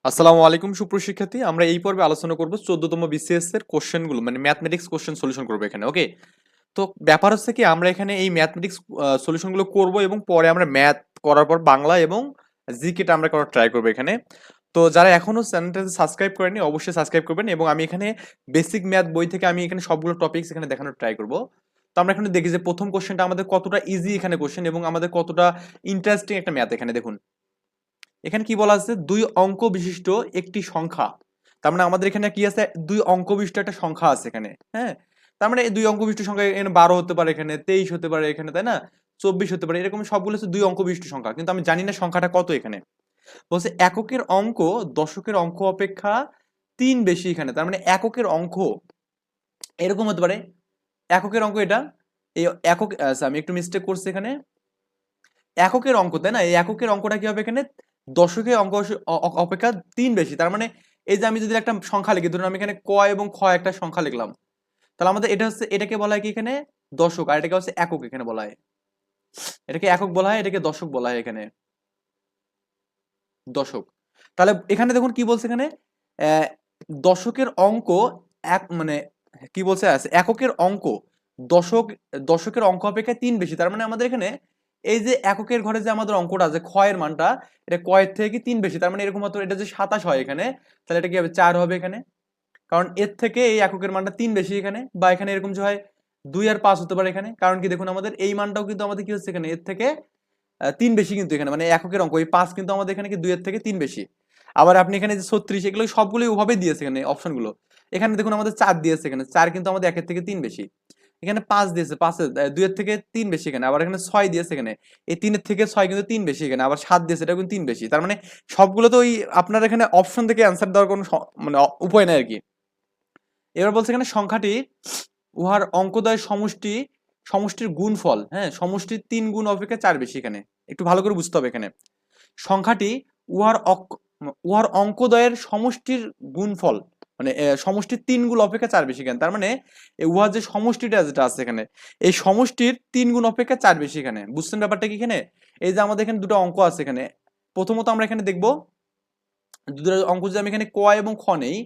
আসসালামু আলাইকুম সুপ্রশিক্ষার্থী, আমরা এই পর্বে আলোচনা করব 14তম বিসিএস এর কোশ্চেনগুলো, মানে ম্যাথমেটিক্স কোশ্চেন সলিউশন করবো এখানে। ওকে, তো ব্যাপার হচ্ছে কি, আমরা এখানে এই ম্যাথমেটিক্স সলিউশনগুলো করব এবং পরে আমরা ম্যাথ করার পর বাংলা এবং জিকেটা আমরা করার ট্রাই করবো এখানে। তো যারা এখনো চ্যানেলটা সাবস্ক্রাইব করেনি অবশ্যই সাবস্ক্রাইব করবেন, এবং আমি এখানে বেসিক ম্যাথ বই থেকে আমি এখানে সবগুলো টপিকস এখানে দেখানোর ট্রাই করব। তো আমরা এখানে দেখি যে প্রথম কোশ্চেনটা আমাদের কতটা ইজি এখানে কোশ্চেন এবং আমাদের কতটা ইন্টারেস্টিং একটা ম্যাথ। এখানে দেখুন, এখানে কি বলা আছে, দুই অঙ্ক বিশিষ্ট একটি সংখ্যা। তার মানে আমাদের এখানে কি আছে, দুই অঙ্ক বিশিষ্ট একটা সংখ্যা আছে এখানে। হ্যাঁ, তার মানে এই দুই অঙ্ক বিশিষ্ট সংখ্যা এখানে 12 হতে পারে, এখানে 23 হতে পারে, এখানে তাই না 24 হতে পারে, এরকম সবগুলো হচ্ছে দুই অঙ্ক বিশিষ্ট সংখ্যা, কিন্তু আমি জানি না সংখ্যাটা কত। এখানে বলছে এককের অঙ্ক দশকের অঙ্ক অপেক্ষা 3 বেশি এখানে। তার মানে এককের অঙ্ক এরকম হতে পারে, এককের অঙ্ক এটা এই একক, আচ্ছা আমি একটু মিস্টেক করছি এখানে, এককের অঙ্ক তাই না, এই এককের অঙ্কটা কি হবে এখানে, দশকের অঙ্ক অপেক্ষা 3 বেশি। তার মানে এই যে আমি যদি একটা সংখ্যা লিখি, ধরুন আমি এখানে ক এবং খ একটা সংখ্যা লিখলাম, তাহলে আমাদের এটা হচ্ছে, এটাকে বলা হয় কি এখানে দশক, আর এটাকে হচ্ছে একক এখানে বলা হয়। এটাকে একক বলা হয়, এটাকে দশক বলা হয় এখানে, দশক। তাহলে এখানে দেখুন কি বলছে এখানে, আহ, দশকের অঙ্ক এক মানে কি বলছে আছে, এককের অঙ্ক দশক, দশকের অঙ্ক অপেক্ষা 3 বেশি। তার মানে আমাদের এখানে এই যে এককের ঘরে যে আমাদের অঙ্কটা আছে ক্ষয়ের মানটা, এটা কয়ের থেকে 3 বেশি। তার মানে এরকম হতো, এটা যে 27 হয় এখানে, তাহলে এটা কি হবে 4 হবে এখানে, কারণ এর থেকে এই এককের মানটা 3 বেশি এখানে। বা এখানে এরকম যে হয় 2 আর 5 হতে পারে এখানে, কারণ কি দেখুন আমাদের এই মানটাও কিন্তু আমাদের কি হচ্ছে এখানে এর থেকে 3 বেশি, কিন্তু এখানে মানে এককের অঙ্ক এই 5 কিন্তু আমাদের এখানে কি 2 এর থেকে 3 বেশি। আবার আপনি এখানে যে 36 এগুলো সবগুলোই ওভাবে দিয়েছে এখানে অপশনগুলো। এখানে দেখুন আমাদের 4 দিয়েছে, এখানে 4 কিন্তু আমাদের 1 এর থেকে 3 বেশি। এখানে 5 দিয়েছে, 5 2 এর থেকে 3 বেশি এখানে। আবার এখানে 6 দিয়েছে, এখানে এই 3 এর থেকে 6 কিন্তু 3 বেশি এখানে। আবার 7 দিয়েছে, এটা কিন্তু 3 বেশি। তার মানে সবগুলো তো ওই আপনার এখানে অপশন থেকে অ্যান্সার দেওয়ার কোনো মানে উপায় নাই আর কি। এবার বলছে এখানে সংখ্যাটি উহার অঙ্কদ্বয়ের সমষ্টি, সমষ্টির গুণফল, হ্যাঁ সমষ্টির 3 গুণ অপেক্ষা 4 বেশি এখানে। একটু ভালো করে বুঝতে হবে এখানে, সংখ্যাটি উহার উহার অঙ্কদ্বয়ের সমষ্টির গুণফল, মানে সমষ্টির 3 গুণ অপেক্ষা 4 বেশি এখানে। তার মানে উহার যে সমষ্টিটা যেটা আছে এখানে, এই সমষ্টির 3 গুণ অপেক্ষা 4 বেশি এখানে। বুঝছেন ব্যাপারটা কি এখানে? এই যে আমাদের এখানে দুটো অঙ্ক আছে এখানে, প্রথমত আমরা এখানে দেখবো দুটো অঙ্ক যদি আমি এখানে ক এবং খ নেই,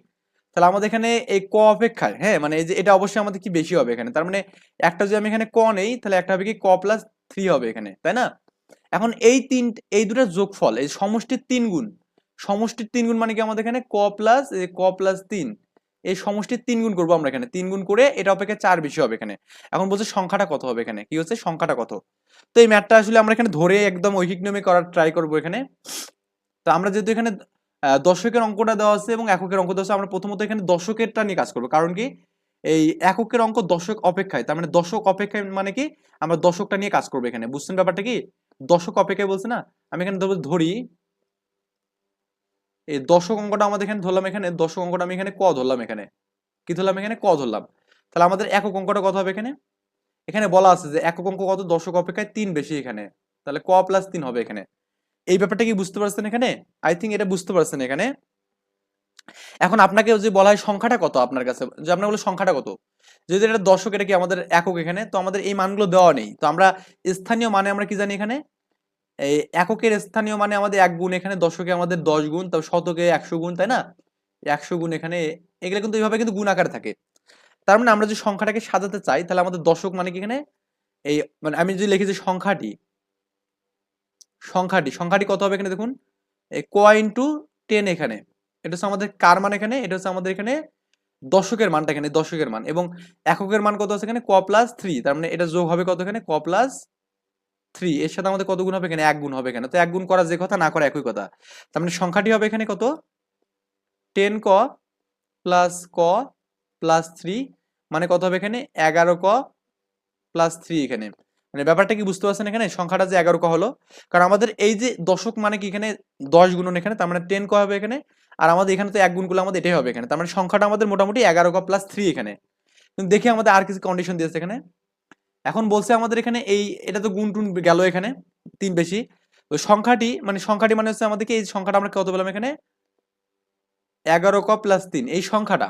তাহলে আমাদের এখানে এই ক অপেক্ষায়, হ্যাঁ মানে এই যে এটা অবশ্যই আমাদের কি বেশি হবে এখানে। তার মানে একটা যদি আমি এখানে ক নেই, তাহলে একটা হবে কি ক প্লাস 3 হবে এখানে, তাই না? এখন এই দুটার যোগফল, এই সমষ্টির 3 গুণ, সমষ্টির 3 গুণ মানে কি আমাদের এখানে ক প্লাস 3, এই সমষ্টির 3 গুণ করবো আমরা এখানে, 3 গুণ করে এটা অপেক্ষা 4 বেশি হবে এখানে। এখন বলছে সংখ্যাটা কত হবে এখানে, কি হচ্ছে সংখ্যাটা কত। তো এই ম্যাথটা আসলে আমরা এখানে ধরে একদম ঐকিক নিয়মে করার ট্রাই করবো এখানে। তো আমরা যেহেতু এখানে দশকের অঙ্কটা দেওয়া আছে এবং এককের অঙ্ক দেওয়া আছে, আমরা প্রথমত এখানে দশকেরটা নিয়ে কাজ করবো। কারণ কি, এই এককের অঙ্ক দশক অপেক্ষায়, তার মানে দশক অপেক্ষায় মানে কি, আমরা দশকটা নিয়ে কাজ করবো এখানে। বুঝছেন ব্যাপারটা কি, দশক অপেক্ষায় বলছে না। আমি এখানে ধরি এই দশক অঙ্কটা আমাদের এখানে ধরলাম, এখানে দশক অঙ্কটা আমি এখানে ক ধরলাম, এখানে কি ধরলাম, এখানে ক ধরলাম। তাহলে আমাদের একক অঙ্কটা কত হবে এখানে, এখানে বলা আছে যে একক অঙ্ক কত, দশক অপেক্ষায় 3 বেশি এখানে, তাহলে ক প্লাস 3 হবে এখানে। এই ব্যাপারটা কি বুঝতে পারছেন এখানে? আই থিঙ্ক এটা বুঝতে পারছেন এখানে। এখন আপনাকে যদি বলা হয় সংখ্যাটা কত আপনার কাছে, যে আপনার বলে সংখ্যাটা কত, যদি এটা দশক, এটা কি আমাদের একক এখানে, তো আমাদের এই মানগুলো দেওয়া নেই। তো আমরা স্থানীয় মানে আমরা কি জানি এখানে, এই এককের স্থানীয় মানে আমাদের 1 গুণ, এখানে দশকে আমাদের 10 গুণ, তারপর শতকে 100 গুণ, তাই না 100 গুণ এখানে। এগুলো কিন্তু এইভাবে কিন্তু গুণ আকারে থাকে। তার মানে আমরা যদি সংখ্যাটাকে সাজাতে চাই, তাহলে আমাদের দশক মানে কি এখানে, এই মানে আমি যদি লিখি যে সংখ্যাটি, সংখ্যাটি কত হবে এখানে দেখুন, এই ক ইন্টু 10 এখানে, এটা হচ্ছে আমাদের কার মান এখানে, এটা হচ্ছে আমাদের এখানে দশকের মানটা, এখানে দশকের মান। এবং এককের মান কত আছে এখানে, ক প্লাস 3, তার মানে এটা যোগ হবে কত এখানে, ক প্লাস 3, এর সাথে আমাদের কত গুণ হবে এখানে, 1 গুণ হবে এখানে। তো 1 গুণ করা যে কথা, না করা একই কথা। তার মানে সংখ্যাটি হবে এখানে কত, 10 ক প্লাস 3, মানে কত হবে এখানে 11 ক প্লাস 3 এখানে। মানে ব্যাপারটা কি বুঝতে পারছেন এখানে, সংখ্যাটা যে 11 ক হলো, কারণ আমাদের এই যে দশক মানে কি এখানে 10 গুণন এখানে, তার মানে 10 ক হবে এখানে। আর আমাদের এখানে তো 1 গুণ করলে আমাদের এটাই হবে এখানে, তার মানে সংখ্যাটা আমাদের মোটামুটি 11 ক প্লাস 3 এখানে। কিন্তু দেখি আমাদের আর কিছু কন্ডিশন দিয়েছে এখানে। এখন বলছে আমাদের এখানে এই এটা তো গুণ টুন গেল এখানে 3 বেশি, তো সংখ্যাটি মানে হচ্ছে আমাদেরকে এই সংখ্যাটা আমরা কত পেলাম এখানে, 11 ক প্লাস 3, এই সংখ্যাটা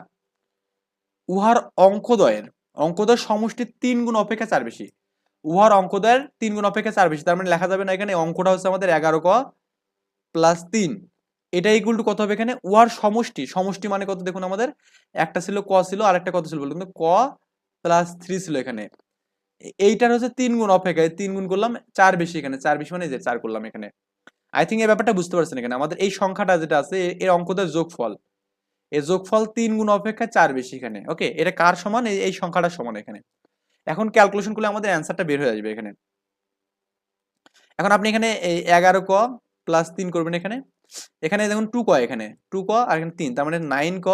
উহার অঙ্কদ্বয়ের সমষ্টির 3 গুণ অপেক্ষা 4 বেশি। উহার অঙ্কদ্বয়ের 3 গুণ অপেক্ষা 4 বেশি, তার মানে লেখা যাবে না এখানে অঙ্কটা হচ্ছে আমাদের 11 ক প্লাস 3, এটা ইকুয়াল টু কত হবে এখানে উহার সমষ্টি, সমষ্টি মানে কত দেখুন আমাদের একটা ছিল ক ছিল আর একটা কত ছিল বলুন তো, ক প্লাস 3 ছিল এখানে। এইটার হচ্ছে 3 গুণ অপেক্ষায় 3 গুণ করলাম 4 বেশি, এখানে 4 বেশি মানে যে 4 করলাম এখানে। আই থিঙ্ক এই ব্যাপারটা বুঝতে পারছেন। এখানে আমাদের এই সংখ্যাটা যেটা আছে এর অঙ্কটার যোগফল, এই যোগফল 3 গুণ অপেক্ষা 4 বেশি এখানে। ওকে, এটা কার সমান? এই সংখ্যাটার সমান এখানে। এখন ক্যালকুলেশন করলে আমাদের অ্যান্সারটা বের হয়ে আসবে এখানে। এখন আপনি এখানে এই 11 ক প্লাস 3 করবেন এখানে। এখানে দেখুন 2 ক, এখানে 2 ক আর এখানে 3, তার মানে 9 ক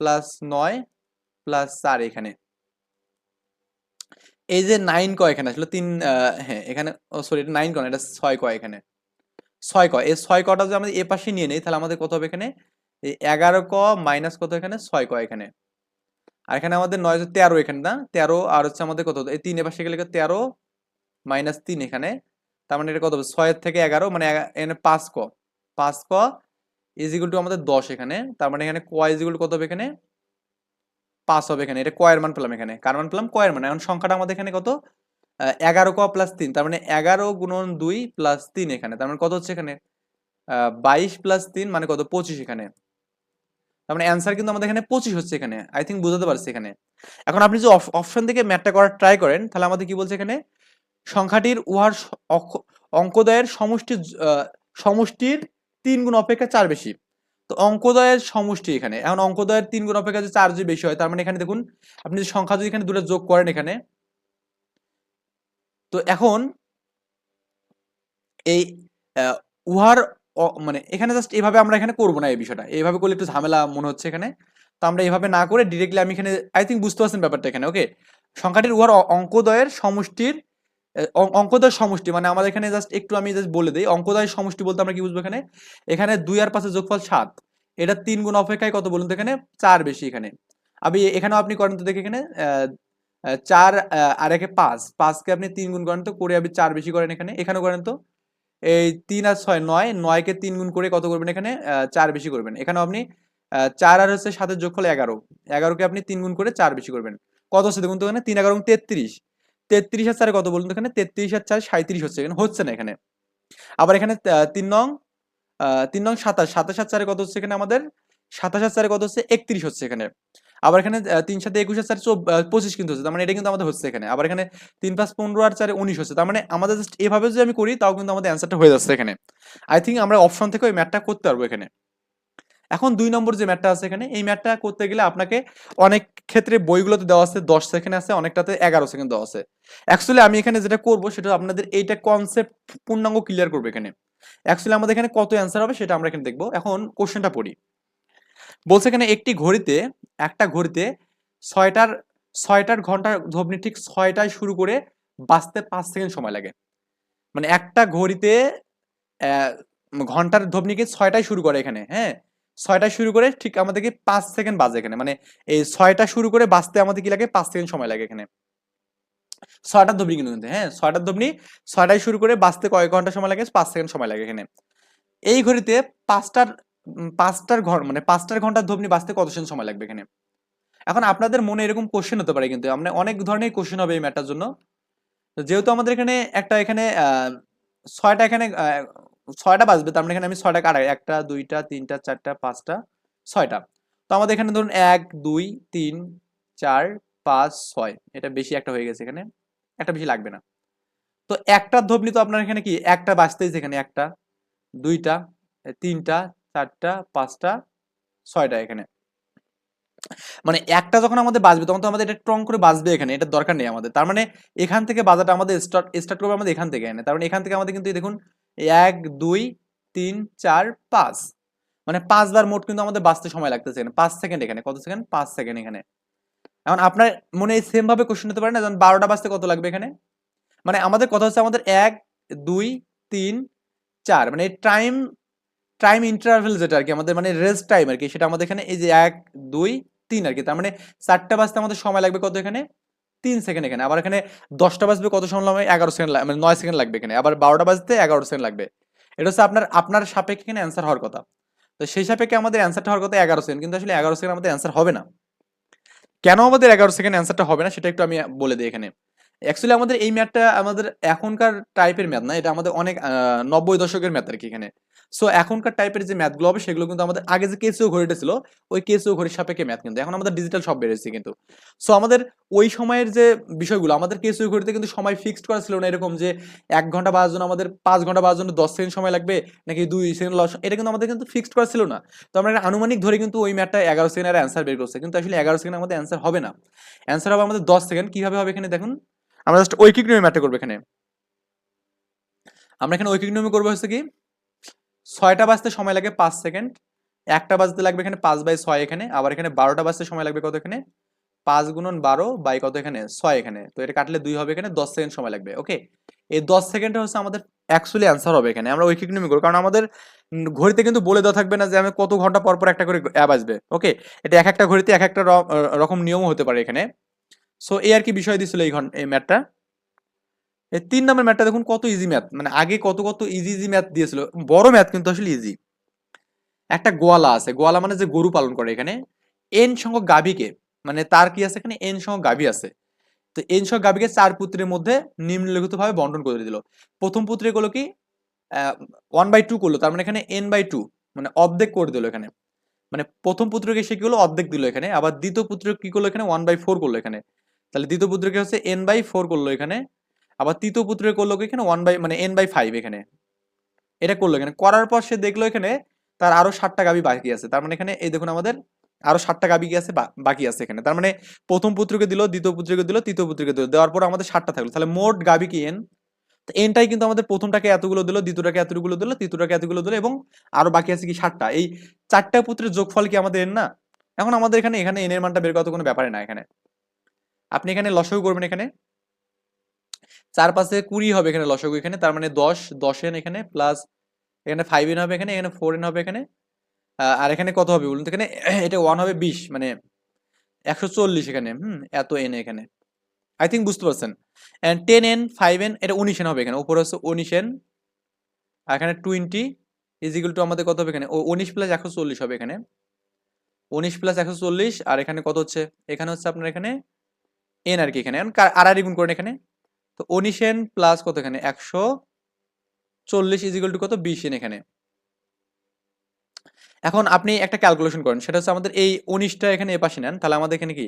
প্লাস 9 প্লাস 4 এখানে। এই যে 9 ক এখানে আসলে 3, হ্যাঁ এখানে সরি এটা 9 ক না, এটা 6 ক এখানে। 6 ক, এই 6 কটা যদি আমরা এ পাশে নিয়ে নেই তাহলে আমাদের কত হবে এখানে এই 11 ক মাইনাস কত এখানে 6 ক এখানে। আর এখানে আমাদের 9 13 এখানে না, 13 আর হচ্ছে আমাদের কত এই 3 এ পাশে গেলে 13 মাইনাস 3 এখানে। তার মানে এটা কত হবে 6 এর থেকে 11 মানে এখানে 5 ক, 5 ক ইজ ইকুয়াল টু আমাদের 10 এখানে। তার মানে এখানে ক ইজ ইকুয়াল টু কত হবে এখানে 5 হবে এখানে। এটা ক এর মান পেলাম এখানে, কার মান পেলাম ক এর মান। এখন সংখ্যাটা আমাদের এখানে কত 11 ক প্লাস 3, তার মানে 11 গুণন 2 প্লাস 3 এখানে। তার মানে কত হচ্ছে এখানে 22 প্লাস 3 মানে কত 25 এখানে। তার মানে অ্যান্সার কিন্তু আমাদের এখানে 25 হচ্ছে এখানে। আই থিঙ্ক বুঝাতে পারছি এখানে। এখন আপনি যদি অপশন থেকে ম্যাথটা করার ট্রাই করেন তাহলে আমাদের কি বলছে এখানে সংখ্যাটির উহার অঙ্কোদয়ের সমষ্টির 3 গুণ অপেক্ষা 4 বেশি। তো অঙ্কোদয়ের সমষ্টি এখানে, এখন অঙ্কোদয়ের 3 গুণ অপেক্ষা যে 4 যদি বেশি হয় তার মানে এখানে দেখুন আপনি যদি সংখ্যা যদি এখানে দুটো যোগ করেন এখানে, তো এখন এই উহার মানে এখানে জাস্ট এভাবে আমরা এখানে করবো না, এই বিষয়টা এইভাবে করলে একটু ঝামেলা মনে হচ্ছে এখানে। তো আমরা এইভাবে না করে ডিরেক্টলি আমি এখানে আই থিঙ্ক বুঝতে পারছেন ব্যাপারটা এখানে। ওকে, সংখ্যাটির উহার অঙ্কোদয়ের সমষ্টির অঙ্কোদয়ের সমষ্টি মানে আমাদের এখানে জাস্ট একটু আমি জাস্ট বলে দিই, অঙ্কোদয়ের সমষ্টি বলতে আমরা কি বুঝবো এখানে, এখানে 2 আর 5 এর যোগফল 7, এটা 3 গুণ অপেক্ষায় কত বলুন তো এখানে 4 বেশি এখানে। আমি এখানেও আপনি করেন তো দেখি এখানে 4 আর একে 5, 5 কে আপনি 3 গুণ করেন তো করে আপনি 4 বেশি করেন এখানে, এখানেও করেন তো এই 3 আর 6 9, 9 কে 3 গুণ করে কত করবেন এখানে 4 বেশি করবেন। এখানেও আপনি 4 আর হচ্ছে 7 এর যোগফল 11, 11 কে আপনি 3 গুণ করে 4 বেশি করবেন। কত হচ্ছে দেখুন তো এখানে 3 11 33, 33 আর 4 কত বলুন তো এখানে 33 আর 4 37 হচ্ছে, এখানে হচ্ছে না এখানে। আবার এখানে 3 নং 27, 27 আর 4 কত হচ্ছে এখানে আমাদের 27 আর 4 কত হচ্ছে 31 হচ্ছে এখানে। আবার এখানে 3 7 21 আর 4 25 কিন্তু হচ্ছে, তার মানে এটা কিন্তু আমাদের হচ্ছে এখানে। আবার এখানে 3 5 15 আর 4 19 হচ্ছে, তার মানে আমাদের জাস্ট এভাবে যদি আমি করি তাও কিন্তু আমাদের অ্যান্সারটা হয়ে যাচ্ছে এখানে। আই থিঙ্ক আমরা অপশন থেকে ওই ম্যাথটা করতে পারবো এখানে। এখন 2 নম্বর যে ম্যাথটা আছে এখানে, এই ম্যাথটা করতে গেলে আপনাকে অনেক ক্ষেত্রে বইগুলোতে দেওয়া আছে 10 সেকেন্ড আছে, অনেকটাতে 11 সেকেন্ড দেওয়া আছে। অ্যাকচুয়ালি আমি এখানে যেটা করব সেটা আপনাদের এইটা কনসেপ্ট পূর্ণাঙ্গ ক্লিয়ার করবে এখানে। অ্যাকচুয়ালি আমাদের এখানে কত অ্যান্সার হবে সেটা আমরা এখানে দেখবো। এখন কোশ্চেনটা পড়ি। বলছে এখানে একটা ঘড়িতে ছয়টার ঘন্টার ধবনি ঠিক 6টায় শুরু করে বাজতে 5 সেকেন্ড সময় লাগে। মানে একটা ঘড়িতে ঘন্টার ধবনিকে 6টায় শুরু করে এখানে, হ্যাঁ 6টায় শুরু করে ঠিক আমাদেরকে 5 সেকেন্ড বাজে এখানে। মানে এই 6টা শুরু করে বাজতে আমাদের কি লাগে 5 সেকেন্ড সময় লাগে এখানে। 6টার ধবনি কিন্তু, হ্যাঁ 6টার ধবনি 6টায় শুরু করে বাজতে কয়েক ঘন্টা সময় লাগে 5 সেকেন্ড সময় লাগে এখানে। এই ঘড়িতে পাঁচটার ঘন্টার ধবনি বাজতে কত সেকেন্ড সময় লাগবে এখানে। এখন আপনাদের মনে এরকম কোশ্চেন হতে পারে, কিন্তু আমরা অনেক ধরনের কোশ্চেন হবে এই ম্যাটার জন্য। যেহেতু আমাদের এখানে একটা এখানে 6টা এখানে 6টা বাজবে, তার মানে এখানে আমি 6টা কাটাই 1টা 2টা 3টা 4টা 5টা 6টা। তো আমাদের এখানে ধরুন 1 2 3 4 5 6, এটা বেশি একটা হয়ে গেছে এখানে, একটা বেশি লাগবে না। তো একটার ধবনি তো আপনার এখানে কি একটা বাজতেইছে এখানে, 1টা 2টা 3টা 4টা 5টা 6টা এখানে। মানে একটা যখন আমাদের বাজবে তখন তো আমাদের এটা ট্রং করে বাজবে এখানে, এটা দরকার নেই আমাদের। তার মানে এখান থেকে বাজাটা আমাদের স্টার্ট করবে আমাদের এখান থেকে এনে। তার মানে এখান থেকে আমাদের কিন্তু দেখুন 1 2 3 4 5, মানে 5 বার মোট কিন্তু আমাদের বাজতে সময় লাগতেছে এখানে 5 সেকেন্ড। এখানে কত সেকেন্ড 5 সেকেন্ড এখানে। এখন আপনার মনে সেম ভাবে কোশ্চেন হতে পারে না, যেমন 12টা বাজতে কত লাগবে এখানে। মানে আমাদের কথা হচ্ছে আমাদের 1 2 3 4, মানে টাইম ইন্টারভ্যাল যেটা আর কি আমাদের মানে রেস্ট টাইম আর কি, সেটা আমাদের এখানে এই যে 1 2 3 আর কি। তার মানে 4টা বাজতে আমাদের সময় লাগবে কত এখানে 3 সেকেন্ড এখানে। আবার এখানে 10টা বাজবে কত সময় লাগবে 11 সেকেন্ড, মানে 9 সেকেন্ড লাগবে এখানে। আবার 12টা বাজতে 11 সেকেন্ড লাগবে। এটা হচ্ছে আপনার সাপেক্ষে এখানে অ্যান্সার হওয়ার কথা। তো সেই সাপেক্ষে আমাদের অ্যান্সারটা হওয়ার কথা 11 সেকেন্ড, কিন্তু আসলে 11 সেকেন্ড আমাদের অ্যান্সার হবে না। কেন আমাদের 11 সেকেন্ড অ্যান্সারটা হবে না সেটা একটু আমি বলে দিই এখানে। অ্যাকচুয়ালি আমাদের এই ম্যাথটা আমাদের এখনকার টাইপের ম্যাথ না, এটা আমাদের অনেক 90 দশকের ম্যাথ আর কি এখানে। সো এখনকার টাইপের যে ম্যাথগুলো হবে সেগুলো কিন্তু আমাদের আগে যে কেসিও ঘড়িটা ছিল ওই কেসিও ঘড়ির সাপেক্ষে ম্যাথ, কিন্তু এখন আমাদের ডিজিটাল সব বেড়েছে কিন্তু। সো আমাদের ওই সময়ের যে বিষয়গুলো, আমাদের কেসিও ঘড়িতে কিন্তু সময় ফিক্সড করা ছিল না এরকম যে 1 ঘন্টা বাজার জন্য আমাদের 5 ঘন্টা বাজার জন্য 10 সেকেন্ড সময় লাগবে নাকি 2 সেকেন্ড, এটা কিন্তু আমাদের কিন্তু ফিক্সড করা ছিল না। তো আমরা একটা আনুমানিক ধরে কিন্তু ওই ম্যাথটা 11 সেকেন্ডের অ্যান্সার বের করছে, কিন্তু আসলে 11 সেকেন্ড আমাদের অ্যান্সার হবে না, অ্যান্সার হবে আমাদের 10 সেকেন্ড। কিভাবে হবে এখানে দেখুন, আমরা জাস্ট ঐকিক নিয়মে ম্যাথটা করবো এখানে। আমরা এখানে ঐকিক নিয়মে করবো হচ্ছে কি, 6টা বাজতে সময় লাগে 5 সেকেন্ড, 1টা বাজতে লাগবে এখানে 5/6 এখানে, আবার এখানে 12টা বাজতে সময় লাগবে কত এখানে 5 × 12 কত এখানে 6 এখানে, তো এটা কাটলে 2 হবে, এখানে 10 সেকেন্ড সময় লাগবে। ওকে, এই 10 সেকেন্ডে হচ্ছে আমাদের অ্যাকচুয়ালি অ্যান্সার হবে এখানে। আমরা ঐকিক নিয়মে করবো, কারণ আমাদের ঘড়িতে কিন্তু বলে দেওয়া থাকবে না যে আমি কত ঘন্টা পর পর একটা করে অ্যাপ আসবে। ওকে, এটা এক একটা ঘড়িতে এক একটা রকম নিয়মও হতে পারে এখানে। সো এই আর কি বিষয় দিছিল এই ম্যাথটা। এই 3 নম্বর ম্যাথটা দেখুন কত ইজি ম্যাথ, মানে আগে কত কত ইজি ইজি ম্যাথ দিয়েছিল, বড় ম্যাথ কিন্তু আসলে ইজি। একটা গোয়ালা আছে, গোয়ালা মানে যে গরু পালন করে, এখানে এন সংখ্যক গাভীকে, মানে তার কি আছে এখানে এন সংখ্যক গাভী আছে, তো এন সংখ্যক গাভীকে 4 পুত্রের মধ্যে নিম্নলিখিত ভাবে বন্টন করে দিল। প্রথম পুত্রে করলো কি 1/2 করলো, তার মানে এখানে n/2 মানে অর্ধেক করে দিল এখানে, মানে প্রথম পুত্রকে সে কি হলো অর্ধেক দিল এখানে, আবার দ্বিতীয় পুত্র কি করলো এখানে 1/4 করলো এখানে, তাহলে দ্বিতীয় পুত্রকে হচ্ছে n/4 করলো এখানে, আবার তৃতীয় পুত্রের করলো কি এখানে মানে n/5 এখানে, এটা করলো এখানে। করার পর সে দেখলো এখানে তার আরো 7টা গাভী বাকি আছে, তার মানে এখানে এই দেখুন আমাদের আরো 7টা গাভী কি আছে বাকি আছে এখানে, তার মানে প্রথম পুত্রকে দিল, দ্বিতীয় পুত্রকে দিল, তৃতীয় পুত্রকে দিল, দেওয়ার পর আমাদের 7টা থাকলো, তাহলে মোট গাভী কি n। তো এনটাই কিন্তু আমাদের প্রথমটাকে এতগুলো দিল, দ্বিতীয়টাকে এতগুলো দিল, তৃতীয়টাকে এতগুলো দিল, এবং আরো বাকি আছে কি 7টা, এই 4টা পুত্রের যোগফল কি আমাদের এন না। এখন আমাদের এখানে এখানে এন এর মানটা বের করা তো কোনো ব্যাপারই না এখানে। আপনি এখানে লসাগু করবেন, এখানে 4×5 = 20 হবে এখানে লসাগু এখানে, তার মানে 10 এন এখানে প্লাস এখানে 5n হবে এখানে, এখানে 4n হবে এখানে, আর এখানে কত হবে বলুন তো, এখানে এটা 1 হবে 20 মানে 140 এখানে, এত n এখানে, আই থিঙ্ক বুঝতে পারছেন। এন্ড 10n 5n এটা 19n হবে এখানে, উপরে হচ্ছে 19n, আর এখানে 20 = আমাদের কত হবে এখানে 19 + 140 হবে এখানে, 19 + 140, আর এখানে কত হচ্ছে, এখানে হচ্ছে আপনার এখানে n আর কি, এখানে আর গুণ করেন এখানে, তো 19n প্লাস কত এখানে 140 কত 20n এখানে। এখন আপনি একটা ক্যালকুলেশন করেন, সেটা হচ্ছে আমাদের এই 19টা এখানে এপাশে নেন, তাহলে আমাদের এখানে কি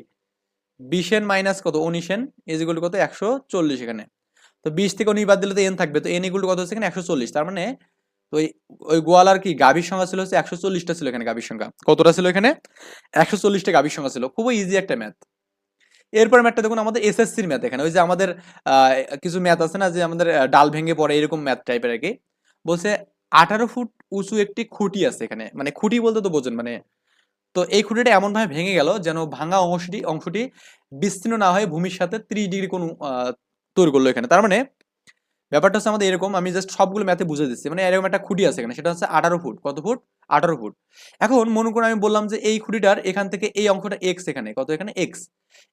20n মাইনাস কত 19n কত 140 এখানে, তো 20 থেকে 19 বাদ দিলে তো n থাকবে, তো n কত হচ্ছে এখানে 140, তার মানে তো ওই গোয়ালার কি গাভীর সংখ্যা ছিল হচ্ছে 140টা ছিল এখানে, গাভীর সংখ্যা কতটা ছিল এখানে 140টা গাভীর সংখ্যা ছিল। খুবই ইজি একটা ম্যাথ। এরপর ম্যাথটা দেখুন আমাদের এসএসসির ম্যাথ, এখানে ওই যে আমাদের কিছু ম্যাথ আছে না যে আমাদের ডাল ভেঙে পড়ে এরকম ম্যাথ টাইপের আর কি। বলছে 18 ফুট উঁচু একটি খুঁটি আছে এখানে, মানে খুঁটি বলতে তো বোঝেন মানে, তো এই খুঁটিটা এমন ভাবে ভেঙে গেল যেন ভাঙা অংশটি বিস্তীর্ণ না হয়ে ভূমির সাথে 30 ডিগ্রি কোণ তৈরি করলো এখানে। তার মানে ব্যাপারটা হচ্ছে আমাদের এরকম, আমি জাস্ট সবগুলো ম্যাথে বুঝে দিচ্ছি, মানে এরকম একটা খুঁটি আছে এখানে, সেটা হচ্ছে 18 ফুট, কত ফুট 18 ফুট। এখন মনে করুন আমি বললাম যে এই খুঁটিটার এখান থেকে এই অংশটা এক্স, এখানে কত এখানে এক্স,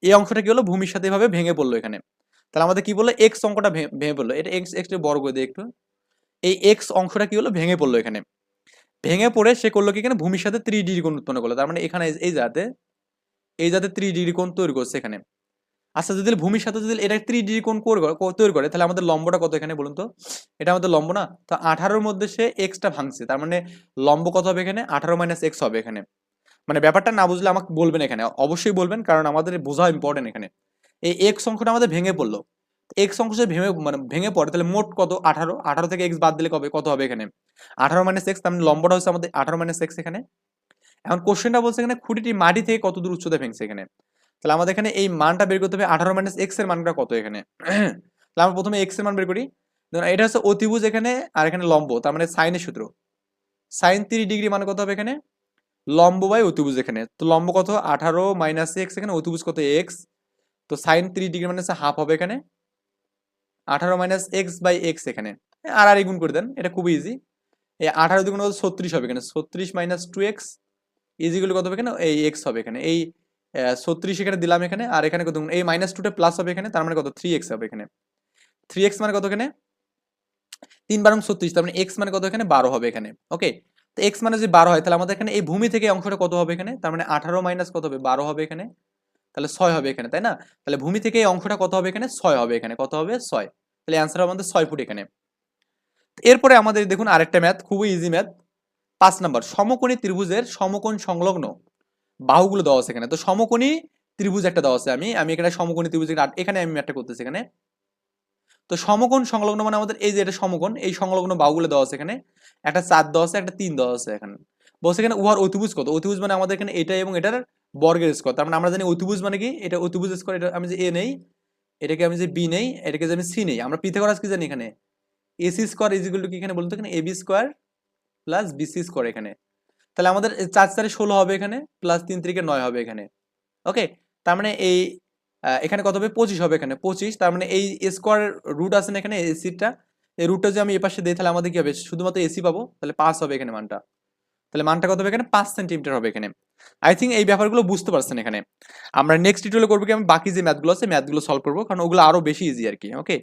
এই অংশটা কি হলো ভূমির সাথে এভাবে ভেঙে পড়লো এখানে, তাহলে আমাদের কি বললো এক্স অঙ্কটা ভেঙে পড়লো, এটা এক্স এক্স বড় করে দিই একটু, এই এক্স অংশটা কি হলো ভেঙে পড়লো এখানে, ভেঙে পড়ে সে করলো কি এখানে ভূমির সাথে 3 ডিগ্রি কোণ উৎপন্ন করলো, তার মানে এখানে এই যাতে 3 ডিগ্রি কোণ তৈরি করছে এখানে। আচ্ছা যদি ভূমির সাথে যদি এটা 3 ডিগ্রি কোণ তৈরি করে, তাহলে আমাদের লম্বটা কত এখানে বলুন তো, এটা আমাদের লম্ব না, তো 18-র মধ্যে সে এক্সটা ভাঙছে, তার মানে লম্ব কত হবে এখানে 18 - x হবে এখানে। মানে ব্যাপারটা না বুঝলে আমাকে বলবেন এখানে, অবশ্যই বলবেন, কারণ আমাদের বোঝা ইম্পর্টেন্ট এখানে। এই এক্স অংশটা আমাদের ভেঙে পড়লো, এক্স অংশ ভেঙে পড়ে, তাহলে মোট কত 18, 18 থেকে এক্স বাদ দিলে কত হবে এখানে 18 - x, তার মানে লম্বটা হচ্ছে আমাদের 18 - x এখানে। এখন কোশ্চেনটা বলছে এখানে খুঁটিটি মাটি থেকে কত দূর উচ্চতায় ভেঙছে এখানে, তাহলে আমাদের এখানে এই মানটা বের করতে হবে 18 - x এর মানটা কত এখানে। তাহলে আমরা প্রথমে x এর মান বের করি, দেখুন এটা হচ্ছে অতিভুজ এখানে, আর এখানে লম্ব, তার মানে সাইনের সূত্র, সাইন 30 ডিগ্রি মানে কত হবে এখানে লম্ব বাই অতিভুজ এখানে, তো লম্ব কত 18 - x এখানে, অতিভুজ কত x, তো সাইন 30 ডিগ্রি মানে হাফ হবে এখানে 18 - x/x এখানে, আর গুণ করে দেন, এটা খুবই ইজি। এই 18 দুগুণ 36 হবে এখানে, 36 - 2x কত হবে এখানে এই x হবে এখানে, এই 36 এখানে দিলাম এখানে, আর এখানে কত এই -2টা প্লাস হবে এখানে, তার মানে কত 3x হবে এখানে, 3x মানে কত এখানে 3×36, তার মানে x মানে কত এখানে 12 হবে এখানে। ওকে, তো x মানে যদি 12 হয়, তাহলে আমাদের এখানে এই ভূমি থেকে অংশটা কত হবে এখানে, তার মানে 18 মাইনাস কত হবে 12 হবে এখানে, তাহলে 6 হবে এখানে, তাই না? তাহলে ভূমি থেকে এই অংশটা কত হবে এখানে 6 হবে এখানে, কত হবে 6, তাহলে অ্যান্সার হবে আমাদের 6 ফুট এখানে। এরপরে আমাদের দেখুন আরেকটা ম্যাথ, খুবই ইজি ম্যাথ, 5 নাম্বার। সমকোণী ত্রিভুজের সমকোণ সংলগ্ন বাহুগুলো দেওয়া আছে এখানে। তো সমকোণী ত্রিভুজ একটা দেওয়া আছে, আমি এখানে সমকোণী ত্রিভুজ এখানে আমি ম্যাথটা করতেছি এখানে। তো সমকোণ সংলগ্ন মানে আমাদের এই যে এটা সমকোণ, এই সংলগ্ন বাহুগুলো দেওয়া আছে এখানে, একটা 4 দেওয়া আছে, একটা 3 দেওয়া আছে এখানে। বলছে এখানে উহার অতিভুজ কত? অতিভুজ মানে আমাদের এখানে এটা এবং এটার বর্গের স্কয়ার। তার মানে আমরা জানি অতিভুজ মানে কি, এটা অতিভুজ স্কয়ার, এটা আমি যে এ নেই, এটাকে আমি যে বি নেই, এটাকে যে আমি সি নেই, আমরা পিথাগোরাস কি জানি এখানে, AC square is equal to কি, এখানে বলতো এখানে AB square plus BC square এখানে। তাহলে আমাদের 4 4 16 হবে এখানে, প্লাস 3 3 9 হবে এখানে। ওকে, তার মানে এই এখানে কত হবে, 25 হবে এখানে 25। তার মানে এই স্কোয়ার রুট আছে না এখানে এসিটা, এই রুটটা যদি আমি এই পাশে দিই তাহলে আমাদের কি হবে, শুধুমাত্র এসি পাবো, তাহলে 5 হবে এখানে মানটা। তাহলে মানটা কত হবে এখানে, 5 সেন্টিমিটার হবে এখানে। আই থিঙ্ক এই ব্যাপারগুলো বুঝতে পারছেন এখানে। আমরা নেক্সট টিউটোরিয়ালে করবো কি, আমি বাকি যে ম্যাথগুলো আছে ম্যাথগুলো সলভ করবো, কারণ ওগুলো আরো বেশি ইজি আর কি। ওকে।